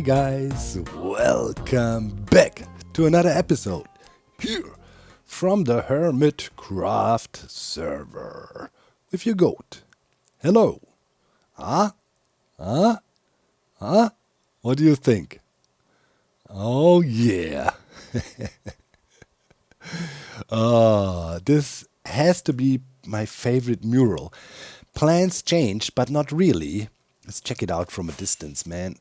guys, welcome back to another episode here from the Hermitcraft server with your goat. Hello. Huh? What do you think? Oh yeah. This has to be my favorite mural. Plans changed, but not really. Let's check it out from a distance, man.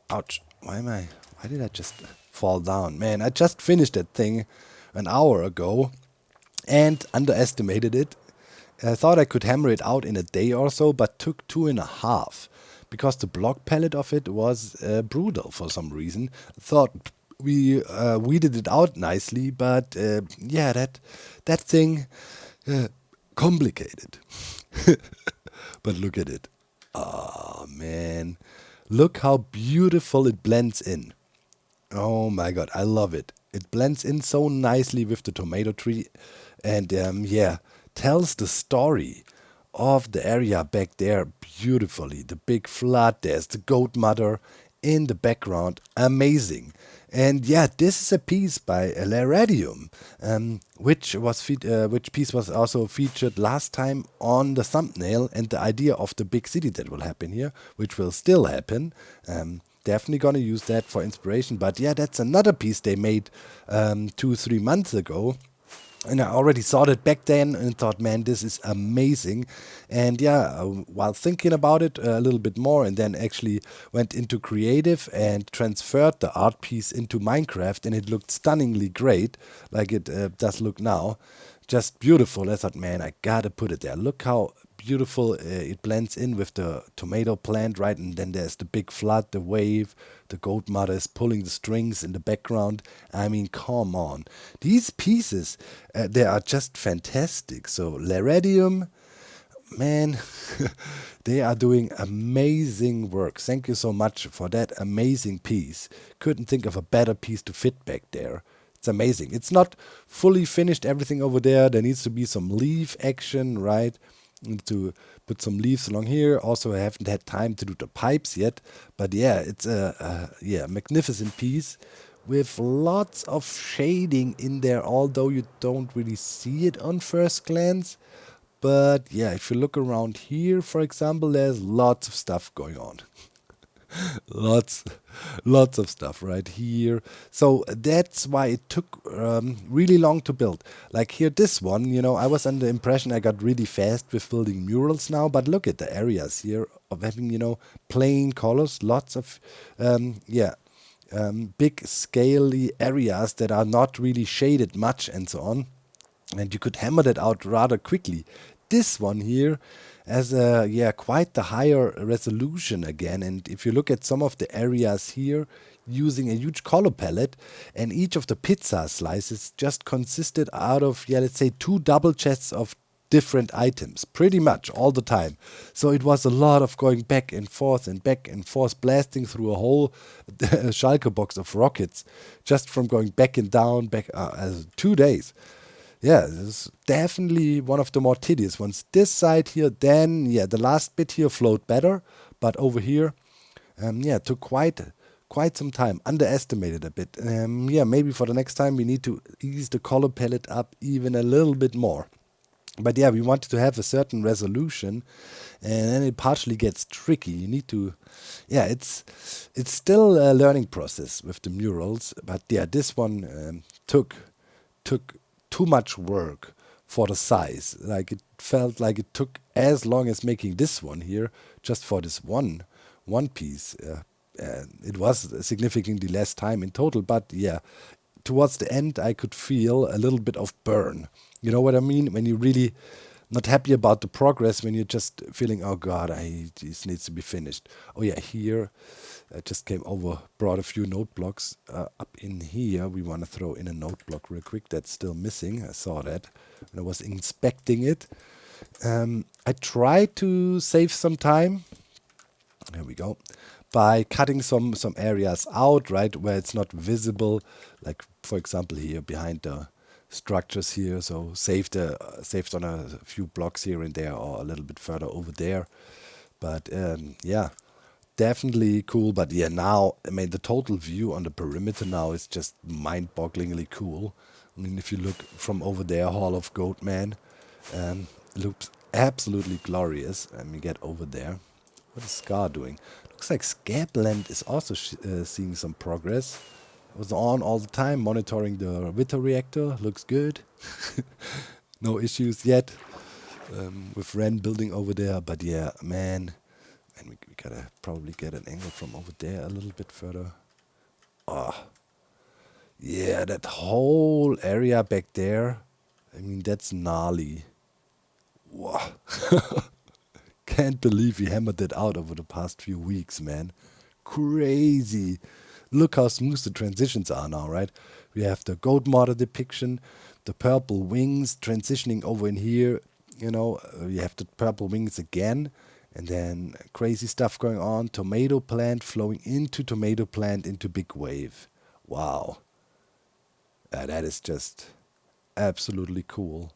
Ouch. Why did I just fall down? Man, I just finished that thing an hour ago and underestimated it. I thought I could hammer it out in a day or so, but took 2.5 because the block palette of it was brutal for some reason. Thought we weeded it out nicely, but yeah, that thing complicated. But look at it. Oh man, look how beautiful it blends in. Oh my god, I love it. It blends in so nicely with the tomato tree and yeah, tells the story of the area back there beautifully. The big flood, there's the goat mother in the background. Amazing. And yeah, this is a piece by Laradium, which piece was also featured last time on the thumbnail, and the idea of the big city that will happen here, which will still happen. Definitely gonna use that for inspiration. But yeah, that's another piece they made 2-3 months ago. And I already saw that back then and thought, man, this is amazing. And yeah, while thinking about it a little bit more and then actually went into creative and transferred the art piece into Minecraft, and it looked stunningly great, like it does look now. Just beautiful. I thought, man, I gotta put it there. Look how beautiful it blends in with the tomato plant, right? And then there's the big flood, the wave, the goat mother is pulling the strings in the background. I mean, come on. These pieces, they are just fantastic. So Laradium, man, they are doing amazing work. Thank you so much for that amazing piece. Couldn't think of a better piece to fit back there. It's amazing. It's not fully finished, everything over there. There needs to be some leaf action, right? To put some leaves along here. Also, I haven't had time to do the pipes yet. But yeah, it's a magnificent piece with lots of shading in there, although you don't really see it on first glance. But yeah, if you look around here, for example, there's lots of stuff going on. lots of stuff right here. So that's why it took really long to build. Like here, this one, I was under the impression I got really fast with building murals now, but look at the areas here of having, plain colors, lots of big scaly areas that are not really shaded much and so on, and you could hammer that out rather quickly. This one here has quite the higher resolution again, and if you look at some of the areas here, using a huge color palette, and each of the pizza slices just consisted out of, let's say 2 double chests of different items, pretty much all the time. So it was a lot of going back and forth, blasting through a whole Schalke box of rockets, just from going back and down, 2 days. Yeah, this is definitely one of the more tedious ones. This side here, then, the last bit here flowed better, but over here, took quite some time, underestimated a bit. Maybe for the next time we need to ease the color palette up even a little bit more. But yeah, we wanted to have a certain resolution, and then it partially gets tricky. You need to, it's still a learning process with the murals, but yeah, this one took too much work for the size. Like, it felt like it took as long as making this one here, just for this one piece. It was significantly less time in total, but yeah, towards the end I could feel a little bit of burn. You know what I mean? When you're really not happy about the progress, when you're just feeling, oh god, this needs to be finished. Oh yeah, here I just came over, brought a few note blocks up in here. We want to throw in a note block real quick. That's still missing. I saw that when I was inspecting it. I tried to save some time. There we go. By cutting some areas out, right, where it's not visible. Like, for example, here behind the structures here. So saved on a few blocks here and there, or a little bit further over there. But yeah. definitely cool. But yeah, now, I mean, the total view on the perimeter now is just mind-bogglingly cool. I mean, if you look from over there, Hall of Goatman, looks absolutely glorious. Let me get over there. What is Scar doing? Looks like Scabland is also seeing some progress. Was on all the time, monitoring the Witter reactor. Looks good. No issues yet with Ren building over there. But yeah, man. And we gotta probably get an angle from over there a little bit further. Oh, yeah, that whole area back there. I mean, that's gnarly. Wow. Can't believe we hammered that out over the past few weeks, man. Crazy. Look how smooth the transitions are now, right? We have the goat model depiction, the purple wings transitioning over in here. You know, we have the purple wings again, and then crazy stuff going on. Tomato plant flowing into tomato plant into big wave. Wow. That is just absolutely cool.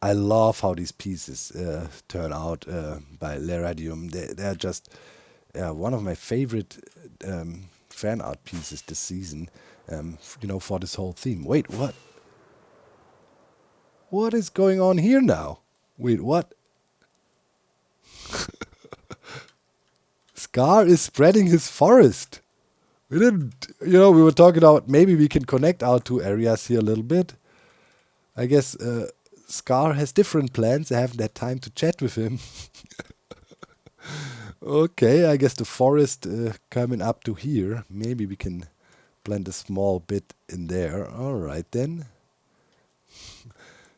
I love how these pieces turn out by Leradium. They're just one of my favorite fan art pieces this season, you know, for this whole theme. Wait, what? What is going on here now? Wait, what? Scar is spreading his forest. We didn't, you know, we were talking about maybe we can connect our two areas here a little bit. I guess Scar has different plans. I haven't had time to chat with him. Okay, I guess the forest coming up to here. Maybe we can plant a small bit in there. All right, then.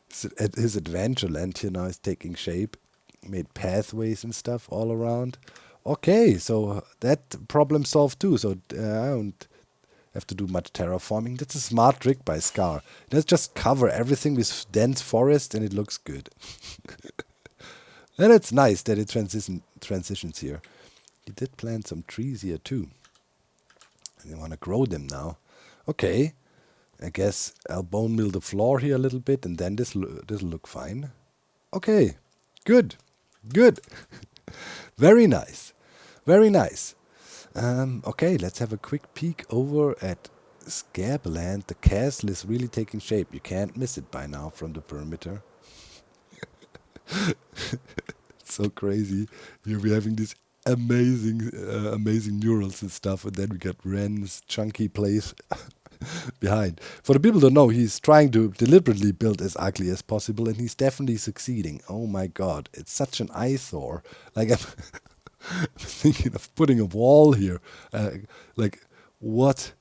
His adventure land here now is taking shape. Made pathways and stuff all around. Okay, so that problem solved too. So I don't have to do much terraforming. That's a smart trick by Scar. Let's just cover everything with dense forest and it looks good. And it's nice that it transitions here. He did plant some trees here too. And they want to grow them now. Okay, I guess I'll bone mill the floor here a little bit and then this'll look fine. Okay, good, good. Very nice, very nice. Okay, let's have a quick peek over at Scabland. The castle is really taking shape. You can't miss it by now from the perimeter. It's so crazy. Here we're having these amazing murals and stuff, and then we got Ren's chunky place behind. For the people who don't know, he's trying to deliberately build as ugly as possible, and he's definitely succeeding. Oh my god, it's such an eyesore. Like, I'm thinking of putting a wall here. Like, what?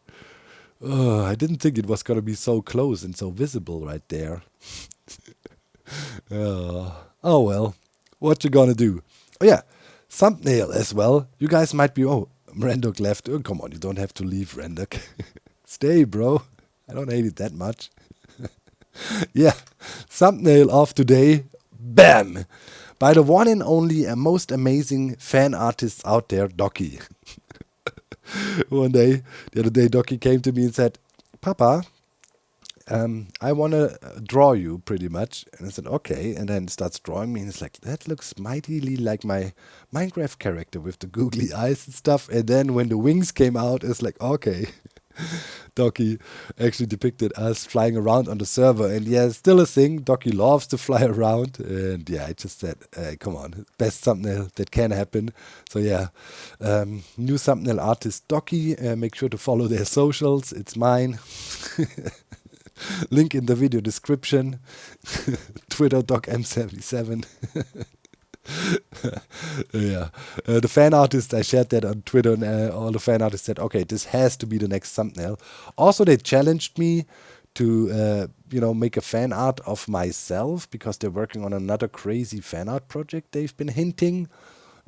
I didn't think it was going to be so close and so visible right there. Oh well, what you gonna do? Oh yeah, thumbnail as well. You guys might be, oh, Rendok left. Oh, come on, you don't have to leave, Rendok. Stay, bro. I don't hate it that much. Yeah, thumbnail of today. Bam! By the one and only and most amazing fan artists out there, Doccy. The other day, Doccy came to me and said, Papa, I want to draw you pretty much. And I said, okay. And then starts drawing me. And it's like, that looks mightily like my Minecraft character with the googly eyes and stuff. And then when the wings came out, it's like, okay. Doccy actually depicted us flying around on the server. And yeah, it's still a thing. Doccy loves to fly around. And yeah, I just said, come on, best thumbnail that can happen. So yeah, new thumbnail artist Doccy. Make sure to follow their socials. It's mine. Link in the video description. Twitter docm77. Yeah, the fan artists, I shared that on Twitter, and all the fan artists said, okay, this has to be the next thumbnail. Also, they challenged me to make a fan art of myself, because they're working on another crazy fan art project they've been hinting,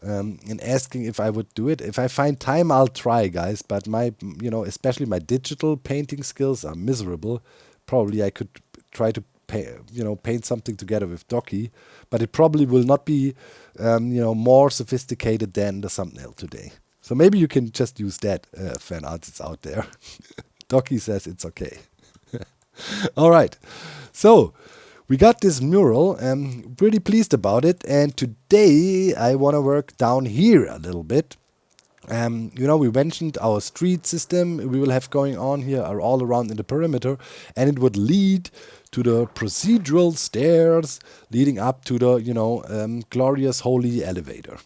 and asking if I would do it. If I find time, I'll try, guys, but especially my digital painting skills are miserable. Probably I could try to paint something together with Doccy, but it probably will not be, more sophisticated than the thumbnail today. So maybe you can just use that, fan artists out there. Doccy says it's okay. All right. So we got this mural. I'm pretty pleased about it. And today I want to work down here a little bit. We mentioned our street system we will have going on here are all around in the perimeter, and it would lead to the procedural stairs leading up to the, glorious holy elevator.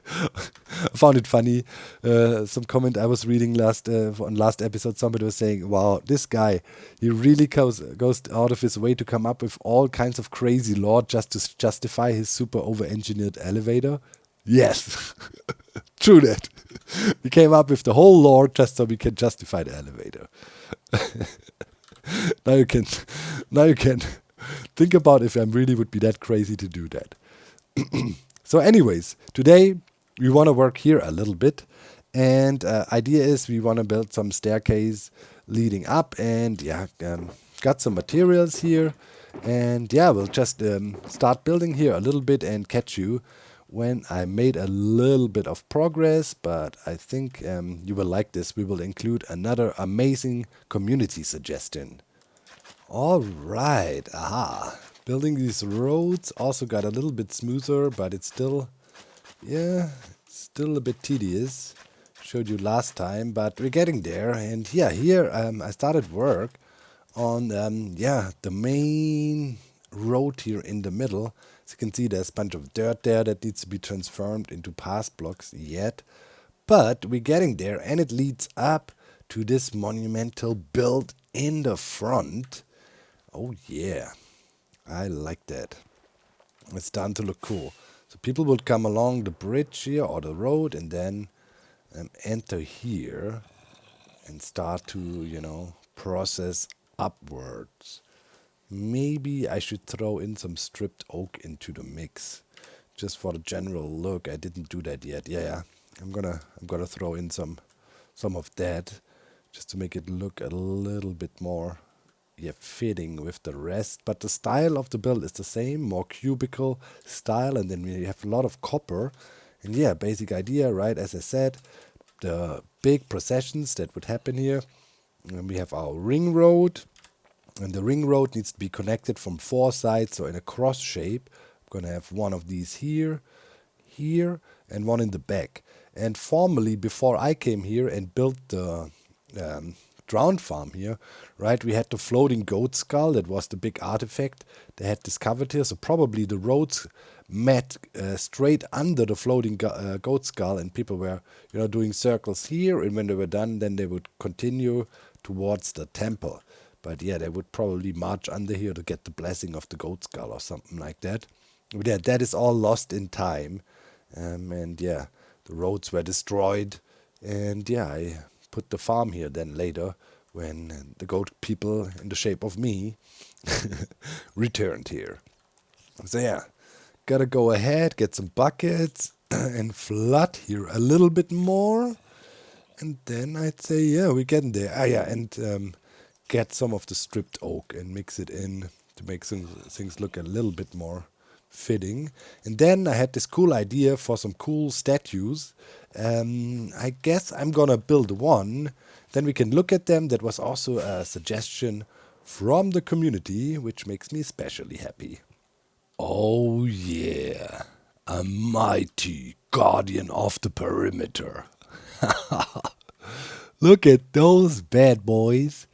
I found it funny. Some comment I was reading on last episode, somebody was saying, wow, this guy, he really goes out of his way to come up with all kinds of crazy lore just to justify his super over-engineered elevator. Yes, true that. We came up with the whole lore just so we can justify the elevator. now you can think about if I really would be that crazy to do that. So anyways, today we want to work here a little bit, and idea is we want to build some staircase leading up, and got some materials here, and we'll just start building here a little bit and catch you when I made a little bit of progress. But I think you will like this. We will include another amazing community suggestion. All right, aha. Building these roads also got a little bit smoother, but it's still a bit tedious. Showed you last time, but we're getting there. And here I started work on the main road here in the middle. As you can see, there's a bunch of dirt there that needs to be transformed into pass blocks yet. But we're getting there, and it leads up to this monumental build in the front. Oh yeah, I like that. It's starting to look cool. So people would come along the bridge here or the road, and then enter here and start to, process upwards. Maybe I should throw in some stripped oak into the mix, just for the general look. I didn't do that yet. Yeah. I'm gonna throw in some of that, just to make it look a little bit more fitting with the rest. But the style of the build is the same, more cubicle style, and then we have a lot of copper. And basic idea, right? As I said, the big processions that would happen here. And we have our ring road, and the ring road needs to be connected from 4 sides, so in a cross shape. I'm gonna have one of these here, and one in the back. And formerly, before I came here and built the drowned farm here, right, we had the floating goat skull. That was the big artifact they had discovered here. So probably the roads met straight under the floating goat skull, and people were doing circles here, and when they were done, then they would continue towards the temple. But they would probably march under here to get the blessing of the goat skull or something like that. But that is all lost in time. And the roads were destroyed. And I put the farm here then later, when the goat people in the shape of me returned here. So gotta go ahead, get some buckets and flood here a little bit more. And then I'd say, we're getting there. And get some of the stripped oak and mix it in to make things look a little bit more fitting. And then I had this cool idea for some cool statues. I guess I'm gonna build one, then we can look at them. That was also a suggestion from the community, which makes me especially happy. Oh yeah, a mighty guardian of the perimeter. Look at those bad boys.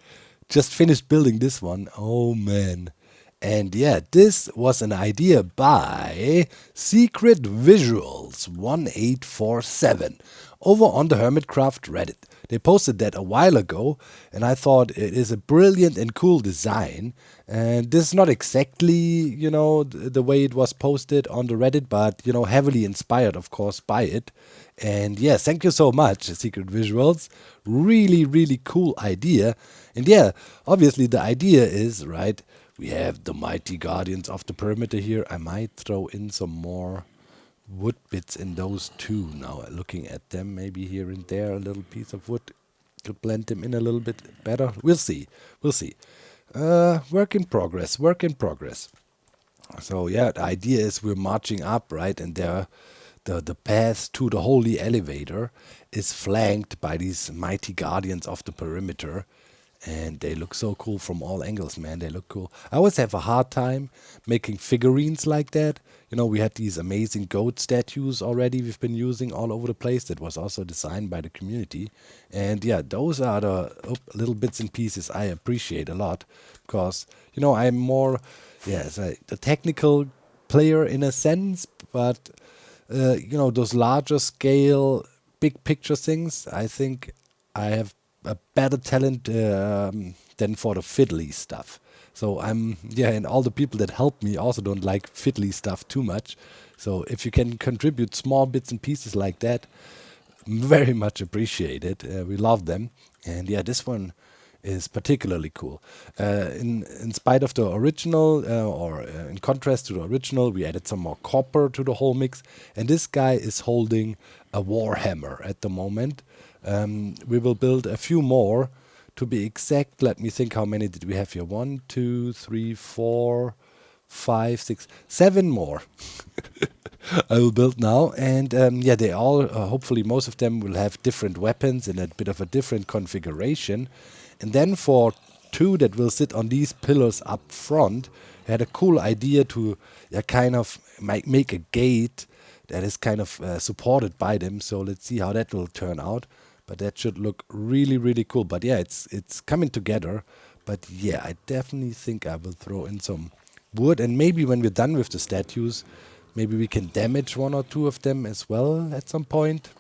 Just finished building this one. Oh man. And this was an idea by Secret Visuals 1847 over on the Hermitcraft Reddit. They posted that a while ago, and I thought it is a brilliant and cool design. And this is not exactly, the way it was posted on the Reddit, but, heavily inspired, of course, by it. And thank you so much, Secret Visuals. Really, really cool idea. And obviously the idea is, right, we have the mighty guardians of the perimeter here. I might throw in some more wood bits in those too now, looking at them. Maybe here and there a little piece of wood could blend them in a little bit better. We'll see. Work in progress. So the idea is we're marching up, right, and the path to the holy elevator is flanked by these mighty guardians of the perimeter. And they look so cool from all angles, man. They look cool. I always have a hard time making figurines like that. You know, we had these amazing goat statues already we've been using all over the place. That was also designed by the community. And yeah, those are the little bits and pieces I appreciate a lot. Because, you know, I'm more, yeah, the technical player in a sense. But, you know, those larger scale, big picture things, I think I have a better talent than for the fiddly stuff. So and all the people that help me also don't like fiddly stuff too much. So if you can contribute small bits and pieces like that, very much appreciated. We love them. And yeah, this one is particularly cool. In spite of the original, in contrast to the original, we added some more copper to the whole mix. And this guy is holding a warhammer at the moment. We will build a few more. To be exact, let me think, how many did we have here? 1, 2, 3, 4, 5, 6, 7 more. I will build now, and yeah, they all, hopefully most of them will have different weapons in a bit of a different configuration. And then for 2 that will sit on these pillars up front, I had a cool idea to kind of make a gate that is kind of supported by them. So let's see how that will turn out. But that should look really, really cool. But yeah, it's coming together. But yeah, I definitely think I will throw in some wood. And maybe when we're done with the statues, maybe we can damage 1 or 2 of them as well at some point.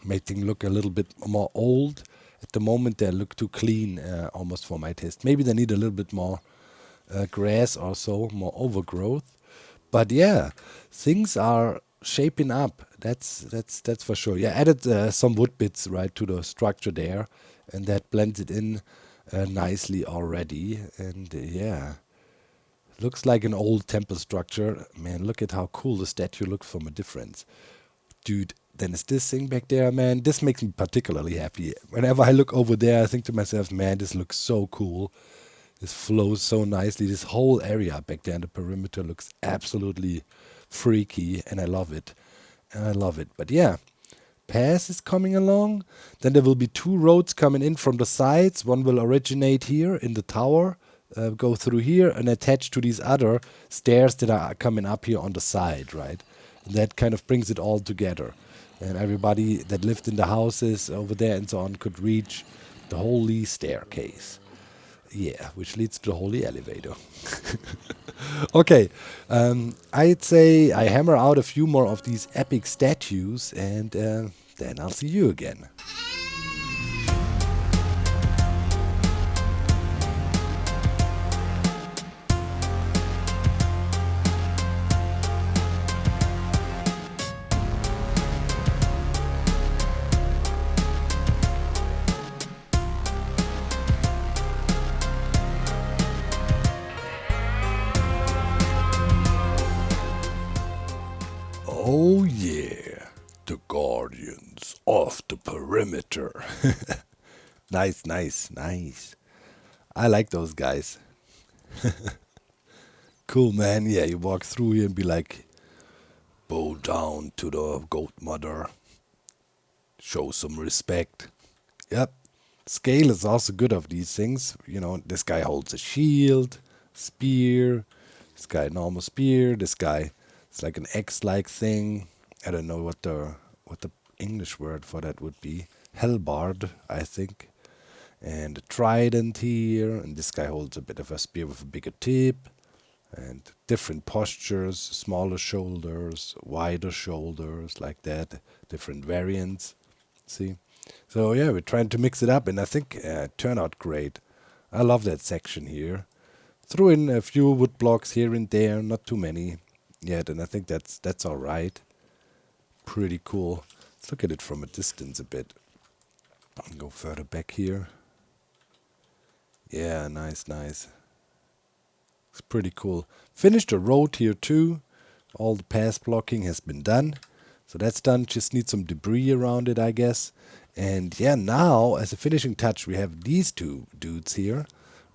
Make them look a little bit more old. At the moment, they look too clean, almost for my taste. Maybe they need a little bit more grass or so, more overgrowth. But yeah, things are shaping up. That's for sure. Yeah, added some wood bits right to the structure there, and that blends it in nicely already. And yeah, looks like an old temple structure. Man, look at how cool the statue looks from a distance. Dude, then is this thing back there, man? This makes me particularly happy. Whenever I look over there, I think to myself, man, this looks so cool. This flows so nicely. This whole area back there in the perimeter looks absolutely freaky, and I love it. And I love it. But yeah, pass is coming along. Then there will be 2 roads coming in from the sides. One will originate here in the tower, go through here, and attach to these other stairs that are coming up here on the side, right? And that kind of brings it all together. And everybody that lived in the houses over there and so on could reach the holy staircase. Yeah, which leads to the holy elevator. Okay, I'd say I hammer out a few more of these epic statues, and then I'll see you again. Oh yeah, the guardians of the perimeter. Nice, nice, nice. I like those guys. Cool, man. Yeah, you walk through here and be like, bow down to the goat mother. Show some respect. Yep. Scale is also good of these things. You know, this guy holds a shield, spear. This guy normal spear. This guy, it's like an X-like thing. I don't know what the English word for that would be. Hellbard, I think. And a trident here. And this guy holds a bit of a spear with a bigger tip. And different postures, smaller shoulders, wider shoulders, like that. Different variants. See? So yeah, we're trying to mix it up, and I think it turned out great. I love that section here. Threw in a few wood blocks here and there, not too many yet, and I think that's all right. Pretty cool. Let's look at it from a distance a bit. Go further back here. Yeah, nice, nice. It's pretty cool. Finished the road here too. All the path blocking has been done. So that's done. Just need some debris around it, I guess. And yeah, now as a finishing touch, we have these 2 dudes here,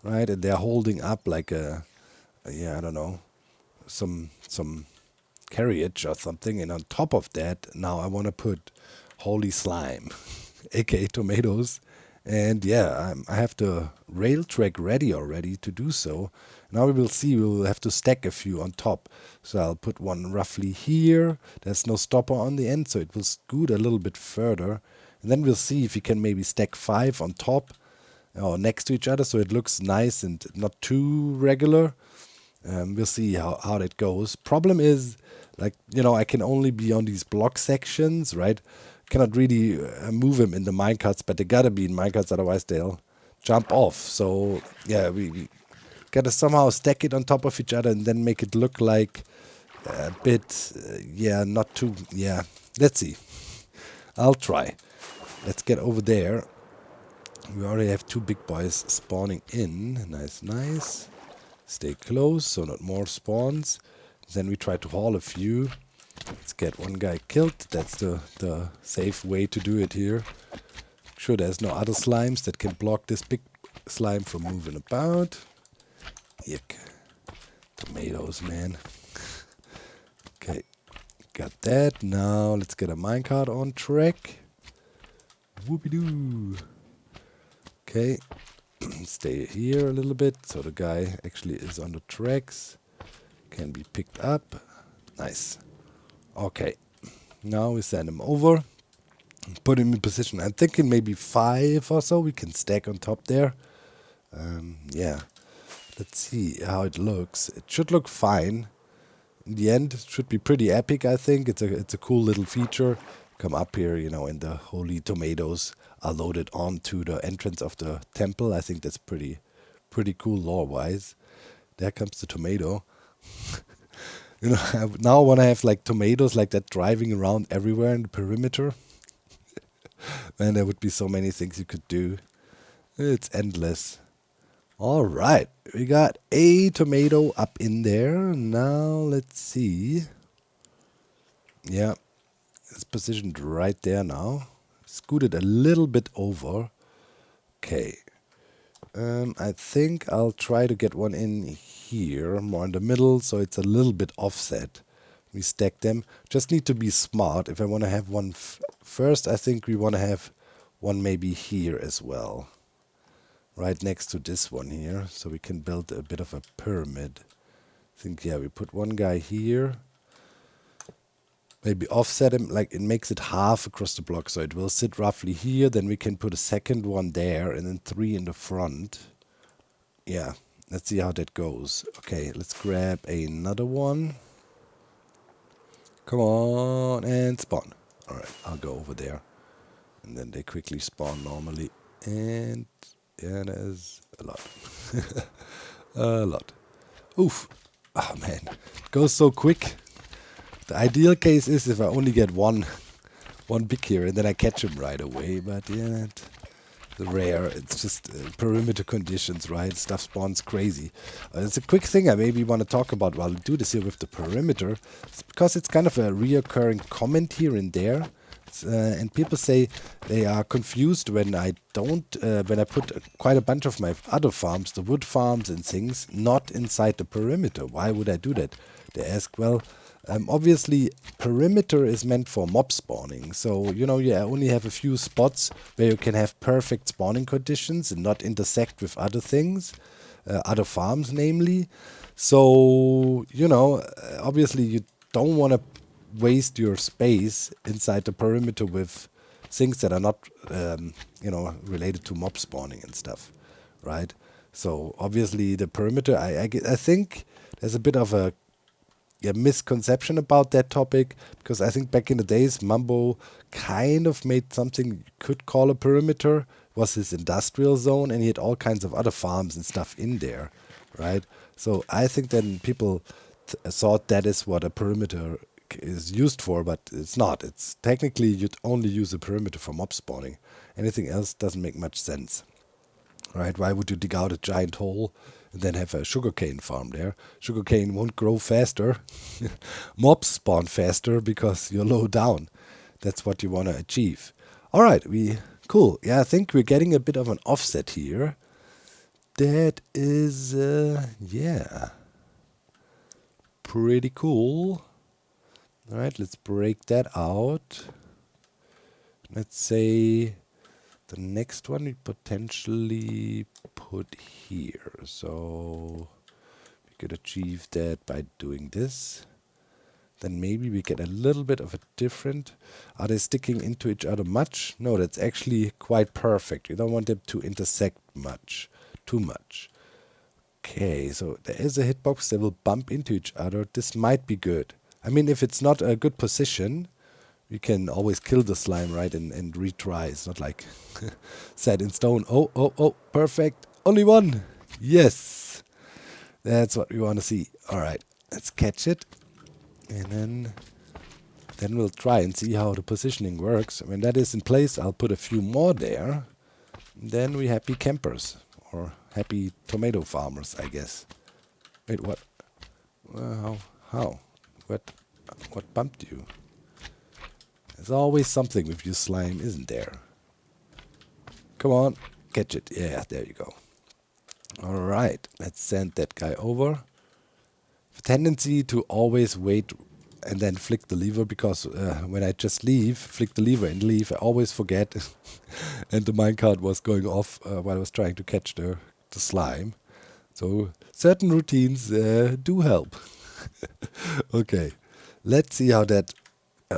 right? And they're holding up like I don't know, some carriage or something. And on top of that, now I want to put holy slime, aka tomatoes. And yeah, I have the rail track ready already to do so. Now we will see, we'll have to stack a few on top. So I'll put one roughly here. There's no stopper on the end, so it will scoot a little bit further. And then we'll see if we can maybe stack 5 on top or next to each other, so it looks nice and not too regular. We'll see how that goes. Problem is, like, I can only be on these block sections, right? Cannot really move them in the minecarts, but they gotta be in minecarts, otherwise they'll jump off. So yeah, we gotta somehow stack it on top of each other and then make it look like a bit, yeah, not too, yeah. Let's see. I'll try. Let's get over there. We already have 2 big boys spawning in. Nice, nice. Stay close, so not more spawns. Then we try to haul a few. Let's get one guy killed. That's the safe way to do it here. Sure, there's no other slimes that can block this big slime from moving about. Yuck. Tomatoes, man. Okay, got that. Now let's get a minecart on track. Whoopie-doo. Okay. Stay here a little bit, so the guy actually is on the tracks, can be picked up. Nice. Okay, now we send him over, put him in position. I'm thinking maybe 5 or so we can stack on top there. Yeah, let's see how it looks. It should look fine. In the end, it should be pretty epic, I think. It's a cool little feature. Come up here, and the holy tomatoes are loaded onto the entrance of the temple. I think that's pretty cool lore-wise. There comes the tomato. Now when I have like tomatoes like that driving around everywhere in the perimeter, man, there would be so many things you could do. It's endless. All right, we got a tomato up in there. Now let's see. Yeah, it's positioned right there now. Scooted a little bit over. Okay. I think I'll try to get one in here, more in the middle, so it's a little bit offset. We stack them. Just need to be smart. If I want to have one first, I think we want to have one maybe here as well. Right next to this one here, so we can build a bit of a pyramid. I think, yeah, we put one guy here. Maybe offset him, like it makes it half across the block, so it will sit roughly here. Then we can put a second one there, and then 3 in the front. Yeah, let's see how that goes. Okay, let's grab another one. Come on, and spawn. Alright, I'll go over there. And then they quickly spawn normally. And yeah, there's a lot. A lot. Oof. Oh man, it goes so quick. The ideal case is if I only get one big here and then I catch him right away. But yeah, the rare, it's just perimeter conditions, right? Stuff spawns crazy. It's a quick thing I maybe want to talk about while I do this here with the perimeter. It's because it's kind of a reoccurring comment here and there. And people say they are confused when I when I put quite a bunch of my other farms, the wood farms and things, not inside the perimeter. Why would I do that? They ask, well, obviously, perimeter is meant for mob spawning. So, you only have a few spots where you can have perfect spawning conditions and not intersect with other things, other farms, namely. So, obviously, you don't want to waste your space inside the perimeter with things that are not, related to mob spawning and stuff, right? So, obviously, the perimeter, I think there's a bit of a misconception about that topic, because I think back in the days Mambo kind of made something you could call a perimeter, was his industrial zone, and he had all kinds of other farms and stuff in there, right? So I think then people thought that is what a perimeter is used for, but it's not. It's technically you'd only use a perimeter for mob spawning. Anything else doesn't make much sense. Right? Why would you dig out a giant hole and then have a sugarcane farm there? Sugarcane won't grow faster. Mobs spawn faster because you're low down. That's what you want to achieve. All right, cool. Yeah, I think we're getting a bit of an offset here. That is, yeah, pretty cool. All right, let's break that out. Let's say The next one we potentially put here. So we could achieve that by doing this. Then maybe we get a little bit of a different. Are they sticking into each other much? No, that's actually quite perfect. You don't want them to intersect much, too much. Okay, so there is a hitbox. They will bump into each other. This might be good. I mean, if it's not a good position, we can always kill the slime, right, and retry. It's not like set in stone. Oh, perfect. Only one. Yes. That's what we want to see. All right, let's catch it. And then we'll try and see how the positioning works. When that is in place, I'll put a few more there. Then we happy campers. Or happy tomato farmers, I guess. Wait, what? Well, how? What bumped you? There's always something with your slime, isn't there? Come on, catch it. Yeah, there you go. Alright, let's send that guy over. The tendency to always wait and then flick the lever, because when I just flick the lever and leave, I always forget. And the minecart was going off while I was trying to catch the slime. So certain routines do help. Okay, let's see how that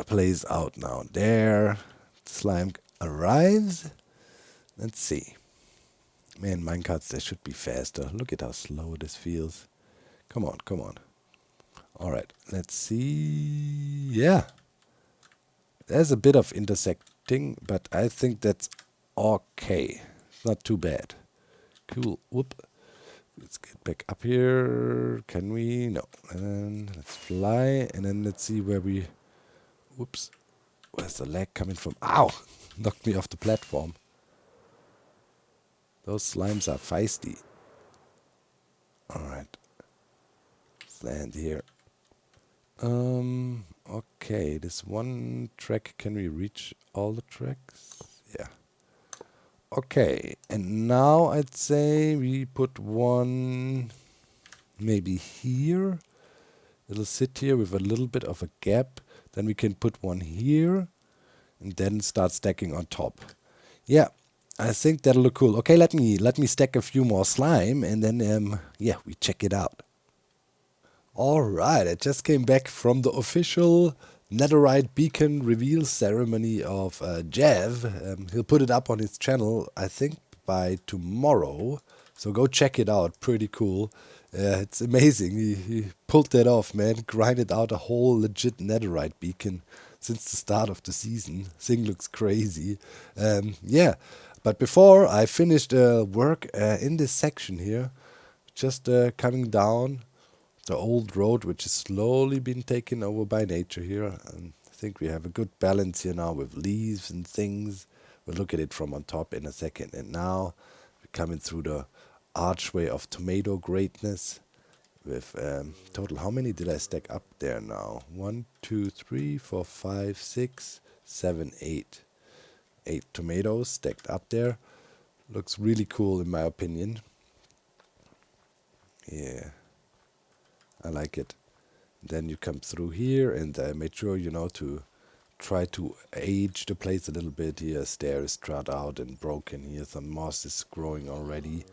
plays out now. There, the slime arrives. Let's see. Man, minecarts, they should be faster. Look at how slow this feels. Come on, come on. Alright, let's see. Yeah. There's a bit of intersecting, but I think that's okay. It's not too bad. Cool. Whoop. Let's get back up here. Can we? No. And then let's fly. And then let's see where we... Whoops. Where's the lag coming from? Ow! Knocked me off the platform. Those slimes are feisty. Alright. Let's land here. Okay, this one track, can we reach all the tracks? Yeah. Okay, and now I'd say we put one maybe here. It'll sit here with a little bit of a gap. Then we can put one here and then start stacking on top. Yeah, I think that'll look cool. Okay, let me stack a few more slime and then yeah, we check it out. Alright, I just came back from the official netherite beacon reveal ceremony of Jav. He'll put it up on his channel, I think, by tomorrow. So go check it out. Pretty cool. It's amazing. He pulled that off, man. Grinded out a whole legit netherite beacon since the start of the season. Thing looks crazy. Yeah, but before I finished work in this section here, just coming down the old road, which is slowly being taken over by nature here. And I think we have a good balance here now with leaves and things. We'll look at it from on top in a second. And now we're coming through the archway of tomato greatness with total, how many did I stack up there now? 1, 2, 3, 4, 5, 6, 7, 8. 8 tomatoes stacked up there. Looks really cool in my opinion. Yeah. I like it. Then you come through here, and I made sure, you know, to try to age the place a little bit. Here, a stair is trod out and broken. Here, some moss is growing already.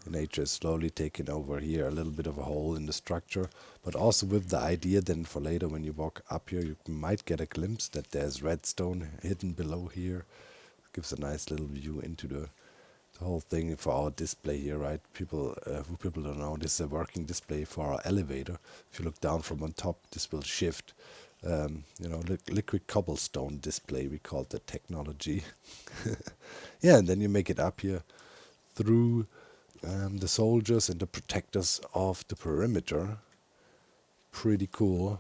Nature is slowly taking over here. A little bit of a hole in the structure, but also with the idea then for later when you walk up here, you might get a glimpse that there's redstone hidden below here. Gives a nice little view into the whole thing for our display here, right? People who people don't know, this is a working display for our elevator. If you look down from on top, this will shift. You know, liquid cobblestone display, we call the technology. Yeah, and then you make it up here through the soldiers and the protectors of the perimeter. Pretty cool.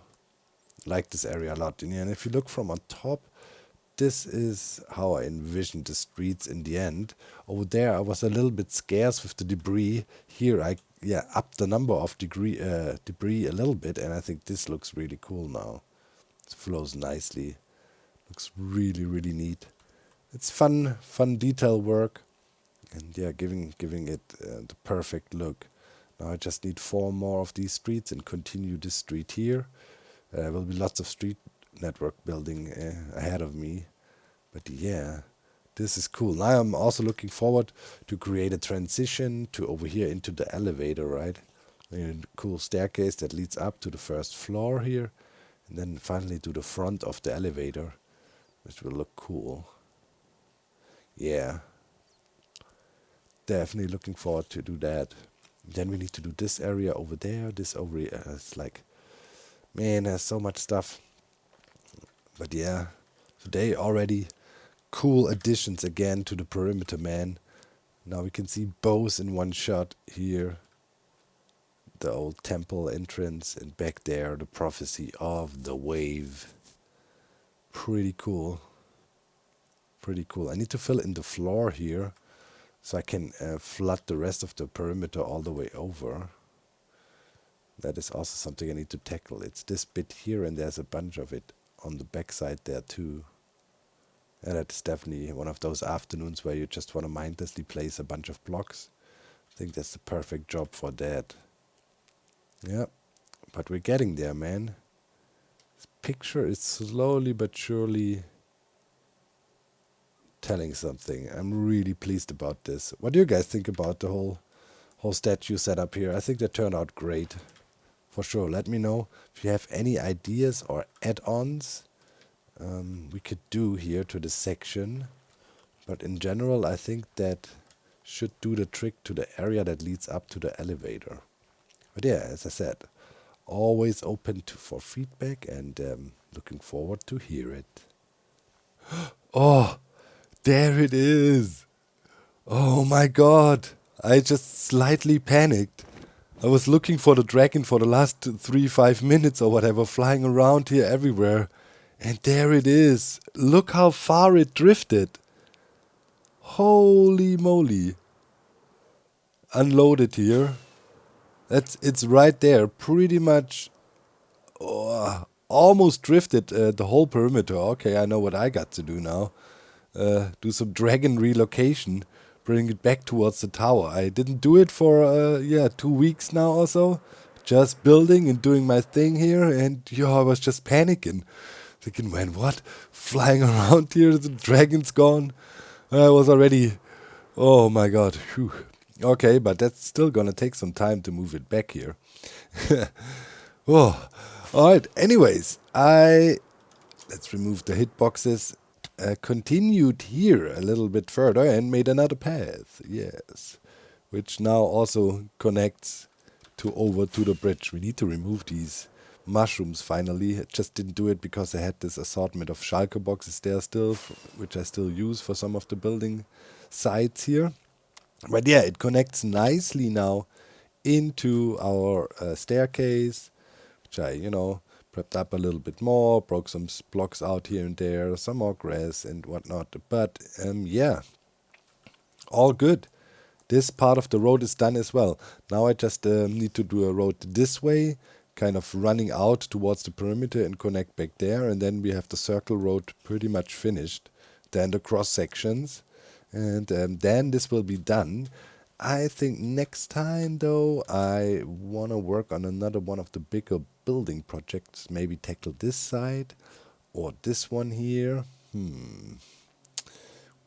Like this area a lot. And if you look from on top, this is how I envisioned the streets in the end. Over there, I was a little bit scarce with the debris. Here, I upped the number of debris a little bit, and I think this looks really cool now. It flows nicely. Looks really, really neat. It's fun detail work, and yeah, giving it the perfect look. Now I just need 4 more of these streets and continue this street here. There will be lots of street network building ahead of me. But yeah, This is cool. Now I'm also looking forward to create a transition to over here into the elevator, right? A cool staircase that leads up to the first floor here, and then finally to the front of the elevator, which will look cool. Yeah, definitely looking forward to do that. Then we need to do this area over there, this over here. It's like, man, there's so much stuff. But yeah, today already cool additions again to the perimeter, man. Now we can see both in one shot here. The old temple entrance, and back there the prophecy of the wave. Pretty cool. Pretty cool. I need to fill in the floor here so I can flood the rest of the perimeter all the way over. That is also something I need to tackle. It's this bit here, and there's a bunch of it on the backside there too. And that's definitely one of those afternoons where you just want to mindlessly place a bunch of blocks. I think that's the perfect job for that. Yeah, but we're getting there, man. This picture is slowly but surely telling something. I'm really pleased about this. What do you guys think about the whole statue setup here? I think that turned out great. For sure. Let me know if you have any ideas or add-ons we could do here to this section. But in general, I think that should do the trick to the area that leads up to the elevator. But yeah, as I said, always open for feedback, and looking forward to hear it. Oh, there it is. Oh my god. I just slightly panicked. I was looking for the dragon for the last 3-5 minutes or whatever, flying around here everywhere. And there it is. Look how far it drifted. Holy moly. Unloaded here. It's right there. Pretty much almost drifted the whole perimeter. Okay, I know what I got to do now. Do some dragon relocation. Bring it back towards the tower. I didn't do it for 2 weeks now or so. Just building and doing my thing here, and I was just panicking. Thinking, man, what? Flying around here, the dragon's gone. I was already, oh my god. Whew. Okay, but that's still gonna take some time to move it back here. Oh, alright, anyways, let's remove the hitboxes. Continued here a little bit further and made another path, yes, which now also connects over to the bridge. We need to remove these mushrooms finally. I just didn't do it because I had this assortment of shulker boxes there still, which I still use for some of the building sites here. But yeah, it connects nicely now into our staircase, which I, prepped up a little bit more, broke some blocks out here and there, some more grass and whatnot. But yeah, all good. This part of the road is done as well. Now I just need to do a road this way, kind of running out towards the perimeter and connect back there. And then we have the circle road pretty much finished. Then the cross sections. And then this will be done. I think next time, though, I want to work on another one of the bigger building projects. Maybe tackle this side or this one here.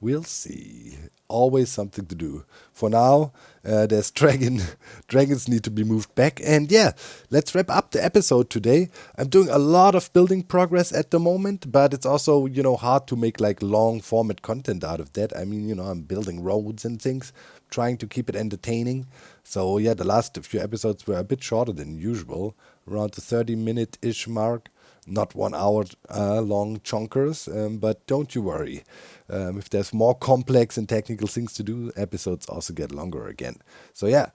We'll see. Always something to do. For now, there's dragons need to be moved back. And yeah, let's wrap up the episode today. I'm doing a lot of building progress at the moment, but it's also, hard to make like long format content out of that. I mean, I'm building roads and things, trying to keep it entertaining. So yeah, the last few episodes were a bit shorter than usual, around the 30-minute-ish mark. Not 1 hour long chonkers, but don't you worry. If there's more complex and technical things to do, episodes also get longer again. So yeah,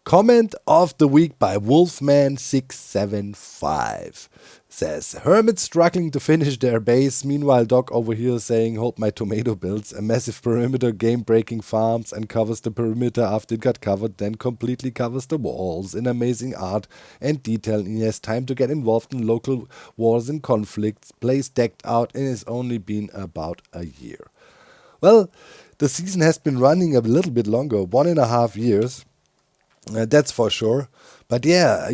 comment of the week by Wolfman675 says, Hermits struggling to finish their base. Meanwhile, Doc over here saying, hope my tomato builds a massive perimeter, game-breaking farms and covers the perimeter after it got covered, then completely covers the walls in amazing art and detail. And he has time to get involved in local wars and conflicts, plays decked out, and it's only been about a year. Well, the season has been running a little bit longer, 1.5 years. That's for sure. But yeah,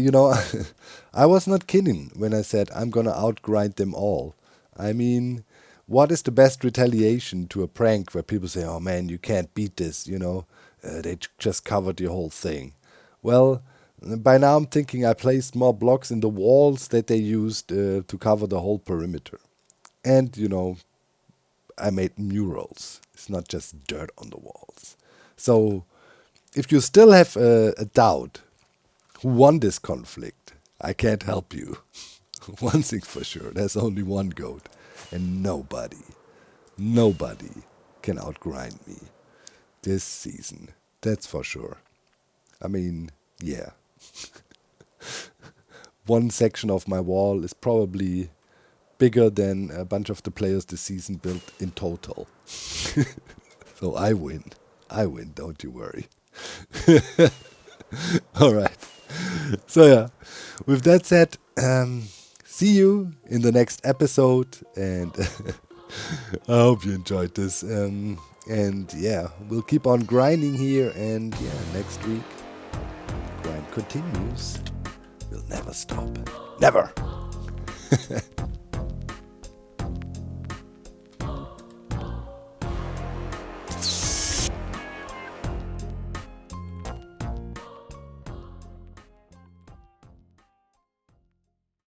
I was not kidding when I said I'm gonna outgrind them all. I mean, what is the best retaliation to a prank where people say, oh man, you can't beat this, they just covered your whole thing. Well, by now I'm thinking I placed more blocks in the walls that they used to cover the whole perimeter. And, I made murals. It's not just dirt on the walls. So, if you still have a doubt who won this conflict, I can't help you. One thing's for sure, there's only one goat. And nobody can outgrind me this season. That's for sure. I mean, yeah. One section of my wall is probably bigger than a bunch of the players this season built in total. So I win, don't you worry. Alright. So yeah, with that said, see you in the next episode, and I hope you enjoyed this. And yeah, we'll keep on grinding here, and yeah, next week, grind continues. We'll never stop. Never!